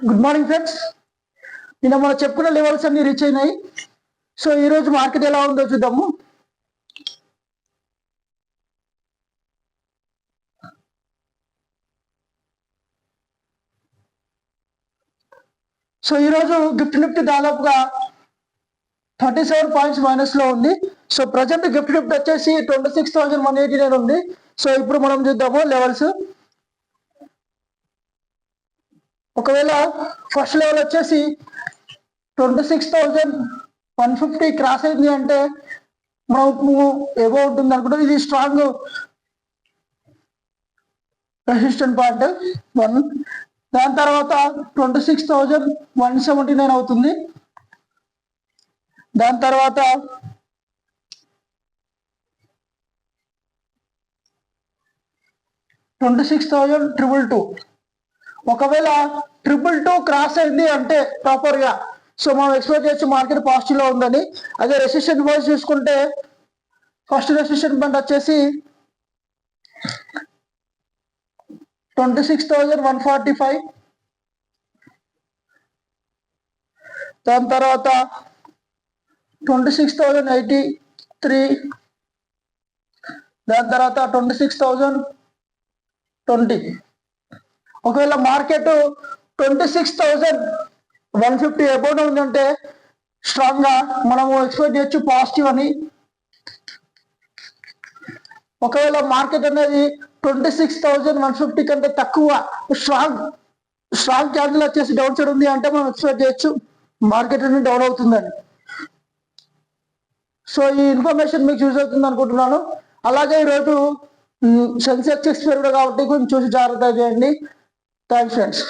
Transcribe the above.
Good morning friends. నిన్న మనం చెప్పుకున్న లెవెల్స్ అన్ని రీచ్ అయినాయి. సో ఈ రోజు మార్కెట్ ఎలా ఉందో చూద్దాము. సో ఈరోజు నిఫ్టీ దాదాపుగా 37 పాయింట్స్ మైనస్ లో ఉంది. సో ప్రజెంట్ నిఫ్టీ వచ్చేసి 26,189 ఉంది. సో ఇప్పుడు మనం చూద్దాము లెవెల్స్. ఒకవేళ ఫస్ట్ లెవెల్ వచ్చేసి 26,150 క్రాస్ అయింది అంటే మనకు ఏవో ఉంటుంది అనుకుంటుంది. ఇది స్ట్రాంగ్ రెసిస్టెంట్ పాయింట్ 1. దాని తర్వాత 26,179 అవుతుంది. దాని తర్వాత 26,222. ఒకవేళ 222 క్రాస్ అయింది అంటే ప్రాపర్ గా సో మనం ఎక్స్పెక్ట్ చేయొచ్చు మార్కెట్ పాజిటివ్ లో ఉందని. అదే రెసిస్టెంట్ వైజ్ చూసుకుంటే ఫస్ట్ రెసిస్టెంట్ పాయింట్ వచ్చేసి 26,145. దాని తర్వాత 26,083. దాని తర్వాత 26,020. ఒకవేళ మార్కెట్ 26,150 అబౌవ్ ఉందంటే స్ట్రాంగ్ గా మనము ఎక్స్పెక్ట్ చేయొచ్చు పాజిటివ్ అని. ఒకవేళ మార్కెట్ అనేది 26,150 కంటే తక్కువ స్ట్రాంగ్ క్యాండిల్ వచ్చేసి డౌన్ సైడ్ ఉంది అంటే మనం ఎక్స్పెక్ట్ చేయొచ్చు మార్కెట్ అనేది డౌన్ అవుతుందని. సో ఈ ఇన్ఫర్మేషన్ మీకు యూజ్ అవుతుంది అనుకుంటున్నాను. అలాగే ఈరోజు సెన్సెక్స్ ఎక్స్పైర్ కాబట్టి కొంచెం చూసి జాగ్రత్త చేయండి. Thanks friends.